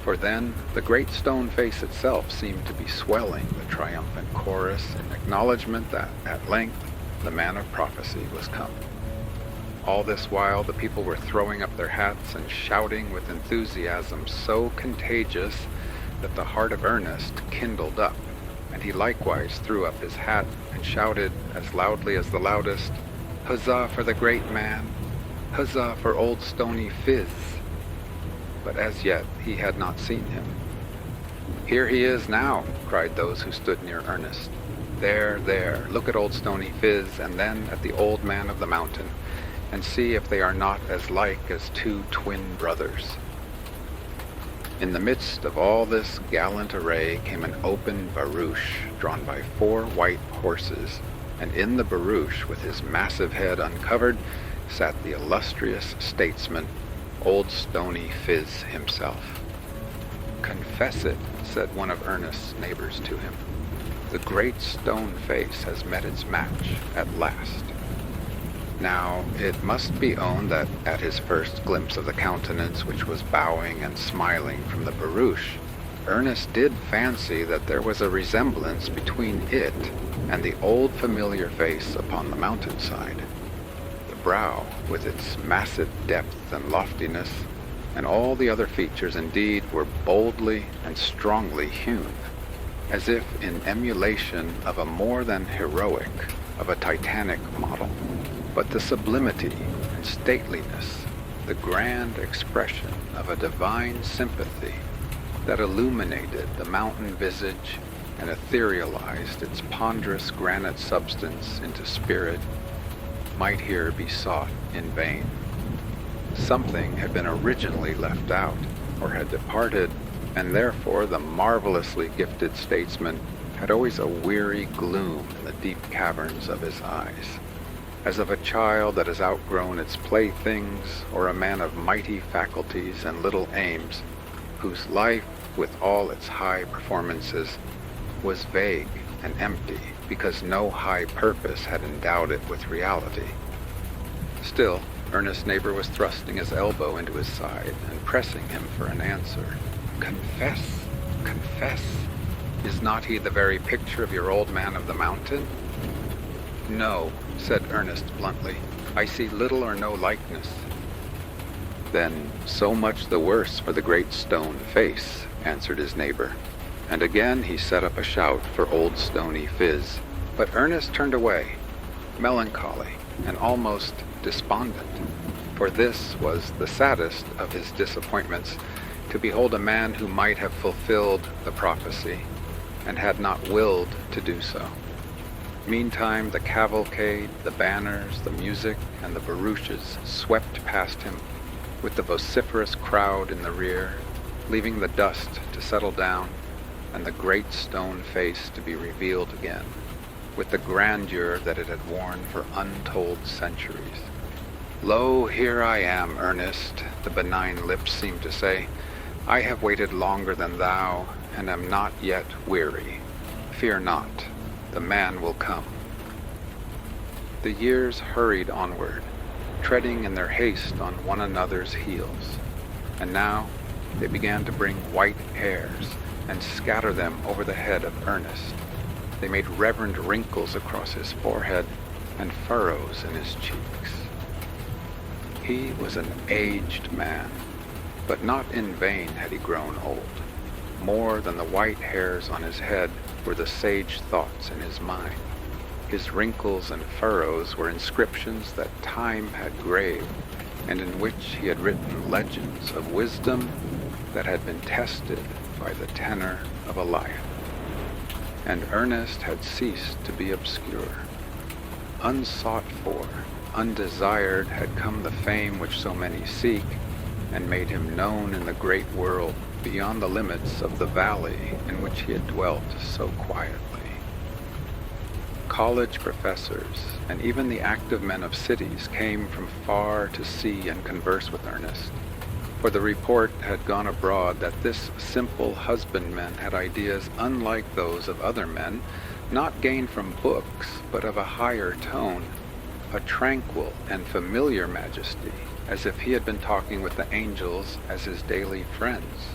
for then the great stone face itself seemed to be swelling the triumphant chorus in acknowledgment that, at length, the man of prophecy was come. All this while the people were throwing up their hats and shouting with enthusiasm so contagious that the heart of Ernest kindled up, and he likewise threw up his hat and shouted as loudly as the loudest, "Huzzah for the great man! Huzzah for Old Stony Phiz!" But as yet he had not seen him. "Here he is now!" cried those who stood near Ernest. "There, there, look at Old Stony Phiz, and then at the old man of the mountain, and see if they are not as like as two twin brothers." In the midst of all this gallant array came an open barouche drawn by 4 white horses, and in the barouche, with his massive head uncovered, sat the illustrious statesman, Old Stony Phiz himself. "Confess it," said one of Ernest's neighbors to him. "The great stone face has met its match at last." Now, it must be owned that at his first glimpse of the countenance which was bowing and smiling from the barouche, Ernest did fancy that there was a resemblance between it and the old familiar face upon the mountainside. The brow, with its massive depth and loftiness, and all the other features indeed were boldly and strongly hewn, as if in emulation of a more than heroic, of a titanic model. But the sublimity and stateliness, the grand expression of a divine sympathy that illuminated the mountain visage and etherealized its ponderous granite substance into spirit, might here be sought in vain. Something had been originally left out, or had departed, and therefore the marvelously gifted statesman had always a weary gloom in the deep caverns of his eyes, as of a child that has outgrown its playthings, or a man of mighty faculties and little aims, whose life, with all its high performances, was vague and empty because no high purpose had endowed it with reality. Still, Ernest's neighbor was thrusting his elbow into his side and pressing him for an answer. "Confess, confess. Is not he the very picture of your old man of the mountain?" "No," said Ernest bluntly. "I see little or no likeness." "Then so much the worse for the great stone face," answered his neighbor. And again he set up a shout for old Stony Phiz. But Ernest turned away, melancholy and almost despondent, for this was the saddest of his disappointments, to behold a man who might have fulfilled the prophecy, and had not willed to do so. Meantime the cavalcade, the banners, the music, and the barouches swept past him, with the vociferous crowd in the rear, leaving the dust to settle down, and the great stone face to be revealed again, with the grandeur that it had worn for untold centuries. "Lo, here I am, Ernest," the benign lips seemed to say. "I have waited longer than thou, and am not yet weary. Fear not, the man will come." The years hurried onward, treading in their haste on one another's heels, and now they began to bring white hairs and scatter them over the head of Ernest. They made reverend wrinkles across his forehead and furrows in his cheeks. He was an aged man, but not in vain had he grown old. More than the white hairs on his head were the sage thoughts in his mind. His wrinkles and furrows were inscriptions that time had graved, and in which he had written legends of wisdom that had been tested by the tenor of a life. And Ernest had ceased to be obscure. Unsought for, undesired had come the fame which so many seek, and made him known in the great world beyond the limits of the valley in which he had dwelt so quietly. College professors, and even the active men of cities, came from far to see and converse with Ernest, for the report had gone abroad that this simple husbandman had ideas unlike those of other men, not gained from books, but of a higher tone, a tranquil and familiar majesty, as if he had been talking with the angels as his daily friends.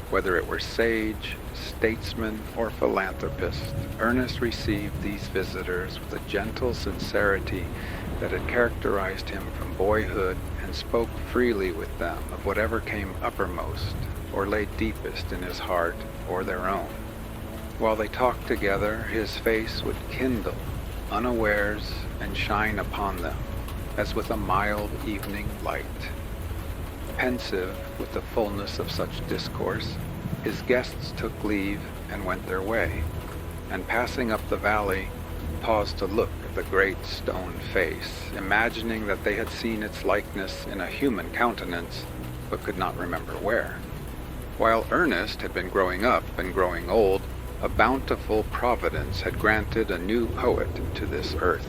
Whether it were sage, statesman, or philanthropist, Ernest received these visitors with a gentle sincerity that had characterized him from boyhood, and spoke freely with them of whatever came uppermost or lay deepest in his heart or their own. While they talked together, his face would kindle unawares and shine upon them as with a mild evening light. Pensive with the fullness of such discourse, his guests took leave and went their way, and passing up the valley, paused to look at the great stone face, imagining that they had seen its likeness in a human countenance, but could not remember where. While Ernest had been growing up and growing old, a bountiful providence had granted a new poet to this earth.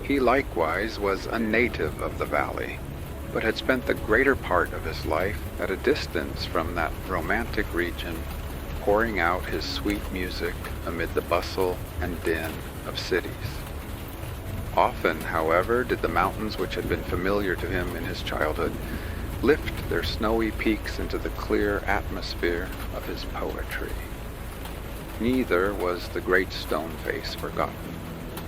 He likewise was a native of the valley, but had spent the greater part of his life at a distance from that romantic region, pouring out his sweet music amid the bustle and din of cities. Often, however, did the mountains which had been familiar to him in his childhood lift their snowy peaks into the clear atmosphere of his poetry. Neither was the great stone face forgotten,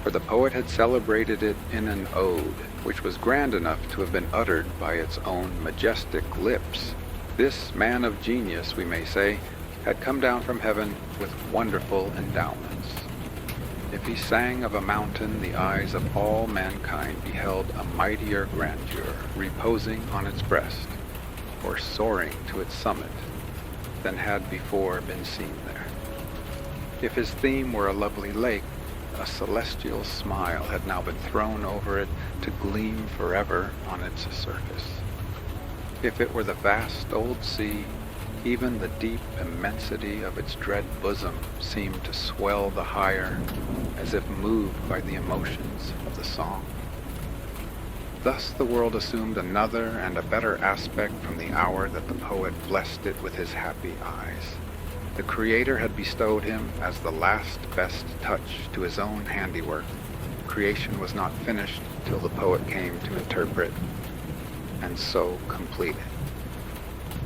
for the poet had celebrated it in an ode, which was grand enough to have been uttered by its own majestic lips. This man of genius, we may say, had come down from heaven with wonderful endowments. If he sang of a mountain, the eyes of all mankind beheld a mightier grandeur reposing on its breast, or soaring to its summit, than had before been seen there. If his theme were a lovely lake, a celestial smile had now been thrown over it to gleam forever on its surface. If it were the vast old sea, even the deep immensity of its dread bosom seemed to swell the higher, as if moved by the emotions of the song. Thus the world assumed another and a better aspect from the hour that the poet blessed it with his happy eyes. The Creator had bestowed him as the last best touch to his own handiwork. Creation was not finished till the poet came to interpret, and so completed.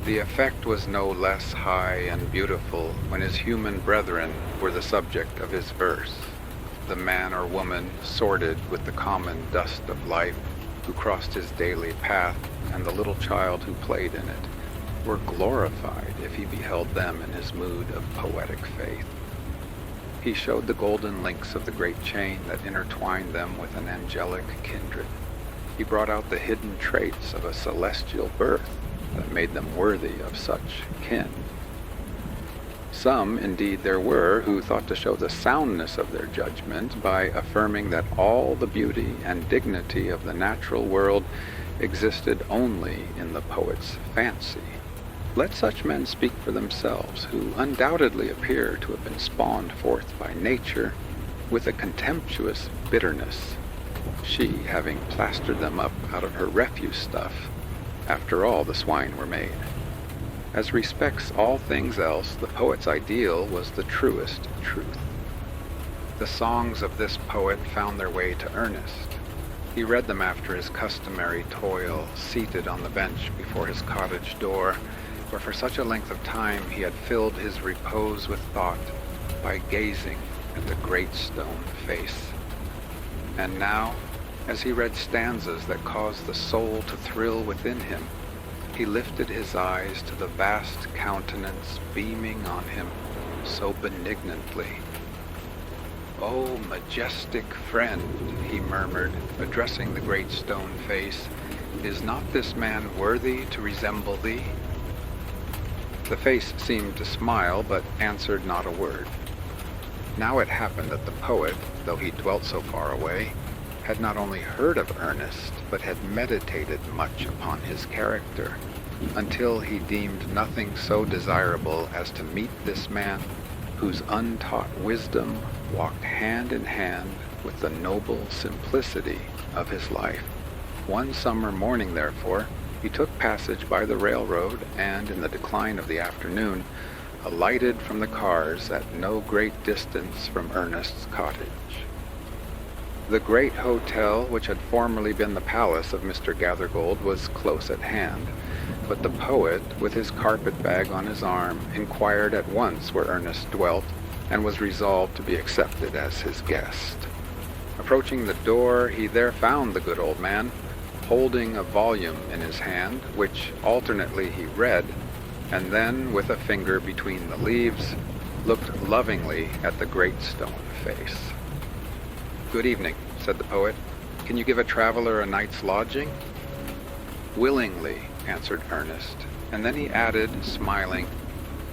The effect was no less high and beautiful when his human brethren were the subject of his verse. The man or woman sorted with the common dust of life, who crossed his daily path, and the little child who played in it, were glorified if he beheld them in his mood of poetic faith. He showed the golden links of the great chain that intertwined them with an angelic kindred. He brought out the hidden traits of a celestial birth that made them worthy of such kin. Some, indeed, there were who thought to show the soundness of their judgment by affirming that all the beauty and dignity of the natural world existed only in the poet's fancy. Let such men speak for themselves, who undoubtedly appear to have been spawned forth by nature with a contemptuous bitterness, she having plastered them up out of her refuse stuff. After all, the swine were made. As respects all things else, the poet's ideal was the truest truth. The songs of this poet found their way to Ernest. He read them after his customary toil, seated on the bench before his cottage door, where for such a length of time he had filled his repose with thought by gazing at the great stone face. And now, as he read stanzas that caused the soul to thrill within him, he lifted his eyes to the vast countenance beaming on him so benignantly. "O majestic friend," he murmured, addressing the great stone face, "is not this man worthy to resemble thee?" The face seemed to smile, but answered not a word. Now it happened that the poet, though he dwelt so far away, had not only heard of Ernest, but had meditated much upon his character, until he deemed nothing so desirable as to meet this man, whose untaught wisdom walked hand in hand with the noble simplicity of his life. One summer morning, therefore, he took passage by the railroad, and in the decline of the afternoon, alighted from the cars at no great distance from Ernest's cottage. The great hotel, which had formerly been the palace of Mr. Gathergold, was close at hand, but the poet, with his carpet-bag on his arm, inquired at once where Ernest dwelt, and was resolved to be accepted as his guest. Approaching the door, he there found the good old man, holding a volume in his hand, which alternately he read, and then, with a finger between the leaves, looked lovingly at the great stone face. "Good evening," said the poet. "Can you give a traveler a night's lodging?" "Willingly," answered Ernest, and then he added, smiling,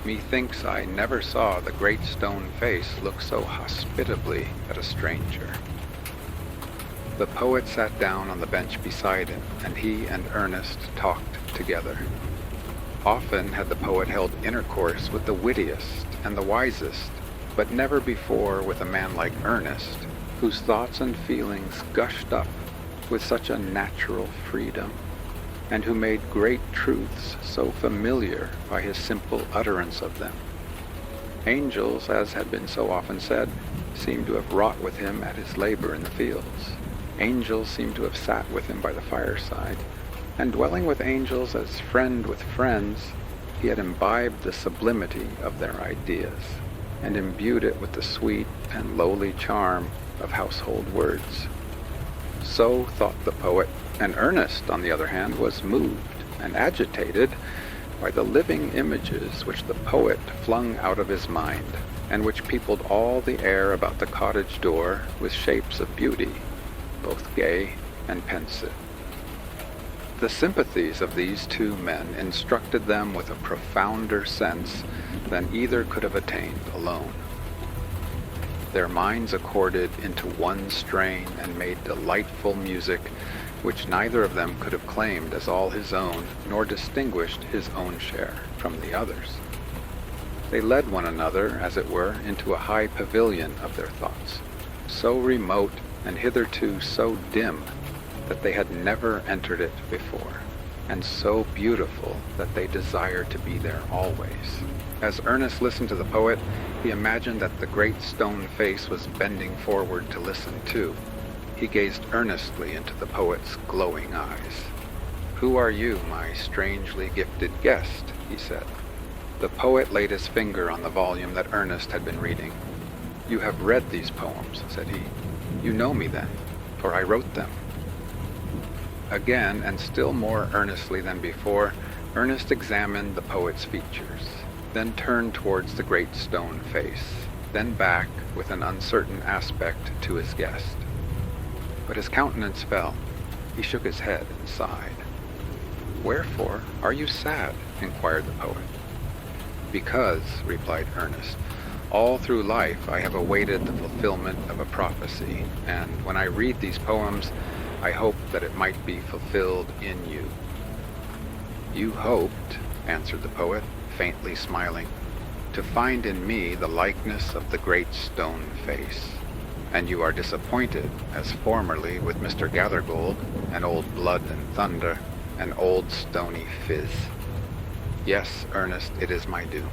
"Methinks I never saw the great stone face look so hospitably at a stranger." The poet sat down on the bench beside him, and he and Ernest talked together. Often had the poet held intercourse with the wittiest and the wisest, but never before with a man like Ernest, whose thoughts and feelings gushed up with such a natural freedom, and who made great truths so familiar by his simple utterance of them. Angels, as had been so often said, seemed to have wrought with him at his labor in the fields. Angels seemed to have sat with him by the fireside, and dwelling with angels as friend with friends, he had imbibed the sublimity of their ideas, and imbued it with the sweet and lowly charm of household words. So thought the poet, and Ernest, on the other hand, was moved and agitated by the living images which the poet flung out of his mind, and which peopled all the air about the cottage door with shapes of beauty, both gay and pensive. The sympathies of these two men instructed them with a profounder sense than either could have attained alone. Their minds accorded into one strain and made delightful music which neither of them could have claimed as all his own, nor distinguished his own share from the others. They led one another, as it were, into a high pavilion of their thoughts, so remote and hitherto so dim that they had never entered it before, and so beautiful that they desired to be there always. As Ernest listened to the poet, he imagined that the great stone face was bending forward to listen too. He gazed earnestly into the poet's glowing eyes. "Who are you, my strangely gifted guest?" he said. The poet laid his finger on the volume that Ernest had been reading. "You have read these poems," said he. "You know me then, for I wrote them." Again, and still more earnestly than before, Ernest examined the poet's features, then turned towards the great stone face, then back with an uncertain aspect to his guest. But his countenance fell. He shook his head and sighed. "Wherefore are you sad?" inquired the poet. "Because," replied Ernest, "all through life I have awaited the fulfillment of a prophecy, and when I read these poems, I hoped that it might be fulfilled in you." "You hoped," answered the poet, faintly smiling, "to find in me the likeness of the great stone face. And you are disappointed, as formerly with Mr. Gathergold, and old Blood and Thunder, and old Stony Fizz. Yes, Ernest, it is my due.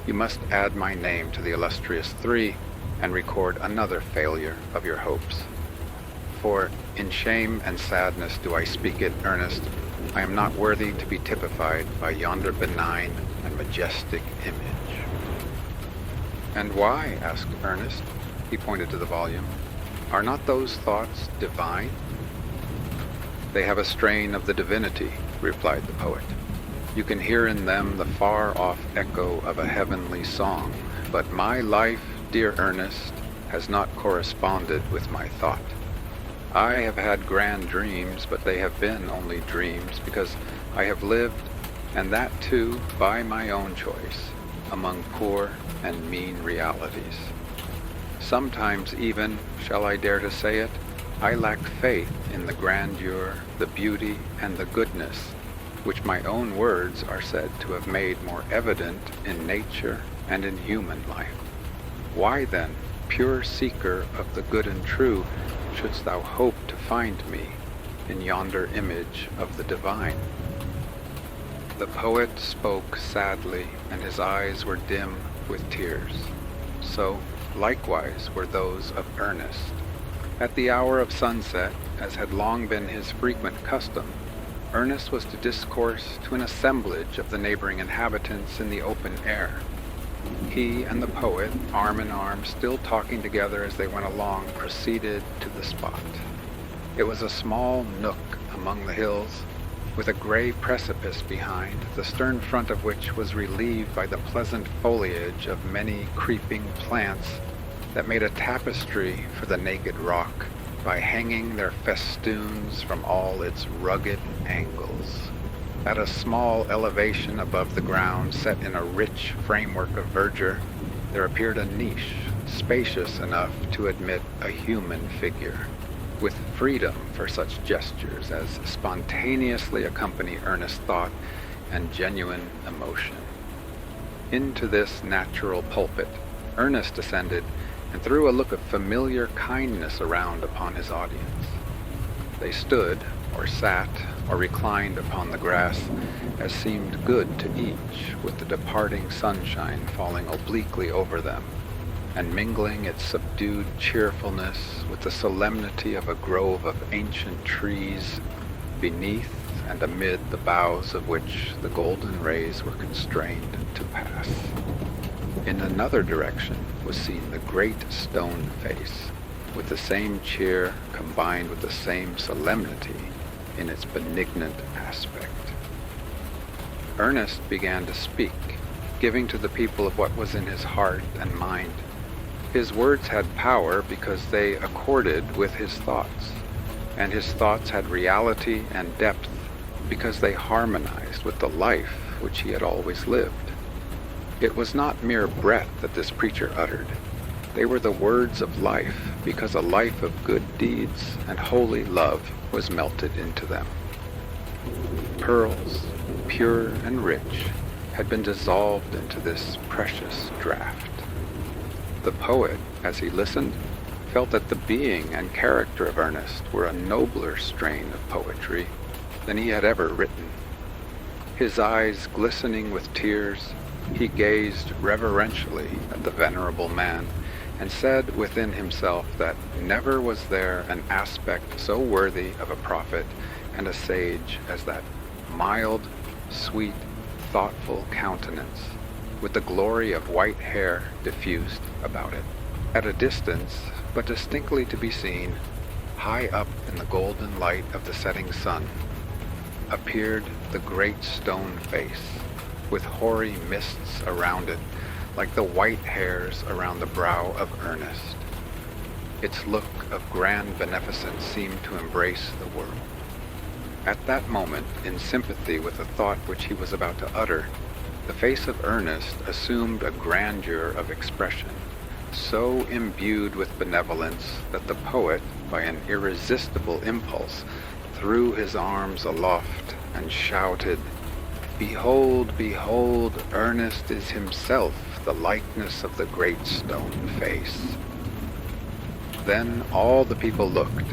You must add my name to the illustrious three, and record another failure of your hopes. For, in shame and sadness do I speak it, Ernest, I am not worthy to be typified by yonder benign and majestic image." "And why?" asked Ernest. He pointed to the volume. "Are not those thoughts divine?" "They have a strain of the divinity," replied the poet. "You can hear in them the far-off echo of a heavenly song, but my life, dear Ernest, has not corresponded with my thought. I have had grand dreams, but they have been only dreams because I have lived, and that too by my own choice, among poor and mean realities. Sometimes even, shall I dare to say it, I lack faith in the grandeur, the beauty, and the goodness, which my own words are said to have made more evident in nature and in human life. Why then, pure seeker of the good and true, shouldst thou hope to find me in yonder image of the divine?" The poet spoke sadly, and his eyes were dim with tears. So, likewise were those of Ernest. At the hour of sunset, as had long been his frequent custom, Ernest was to discourse to an assemblage of the neighboring inhabitants in the open air. He and the poet, arm in arm, still talking together as they went along, proceeded to the spot. It was a small nook among the hills, with a gray precipice behind, the stern front of which was relieved by the pleasant foliage of many creeping plants that made a tapestry for the naked rock by hanging their festoons from all its rugged angles. At a small elevation above the ground, set in a rich framework of verdure, there appeared a niche, spacious enough to admit a human figure, with freedom for such gestures as spontaneously accompany earnest thought and genuine emotion. Into this natural pulpit, Ernest descended and threw a look of familiar kindness around upon his audience. They stood, or sat, or reclined upon the grass, as seemed good to each, with the departing sunshine falling obliquely over them, and mingling its subdued cheerfulness with the solemnity of a grove of ancient trees, beneath and amid the boughs of which the golden rays were constrained to pass. In another direction was seen the great stone face, with the same cheer combined with the same solemnity in its benignant aspect. Ernest began to speak, giving to the people of what was in his heart and mind. His words had power because they accorded with his thoughts, and his thoughts had reality and depth because they harmonized with the life which he had always lived. It was not mere breath that this preacher uttered. They were the words of life, because a life of good deeds and holy love was melted into them. Pearls, pure and rich, had been dissolved into this precious draught. The poet, as he listened, felt that the being and character of Ernest were a nobler strain of poetry than he had ever written. His eyes glistening with tears, he gazed reverentially at the venerable man, and said within himself that never was there an aspect so worthy of a prophet and a sage as that mild, sweet, thoughtful countenance, with the glory of white hair diffused about it. At a distance, but distinctly to be seen, high up in the golden light of the setting sun, appeared the great stone face, with hoary mists around it, like the white hairs around the brow of Ernest. Its look of grand beneficence seemed to embrace the world. At that moment, in sympathy with the thought which he was about to utter, the face of Ernest assumed a grandeur of expression, so imbued with benevolence that the poet, by an irresistible impulse, threw his arms aloft and shouted, "Behold, behold, Ernest is himself the likeness of the great stone face." Then all the people looked,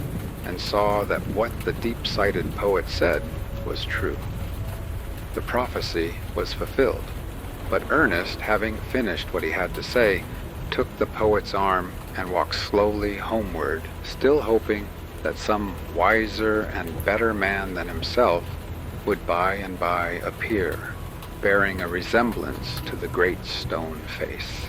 and saw that what the deep-sighted poet said was true. The prophecy was fulfilled, but Ernest, having finished what he had to say, took the poet's arm and walked slowly homeward, still hoping that some wiser and better man than himself would by and by appear, bearing a resemblance to the great stone face.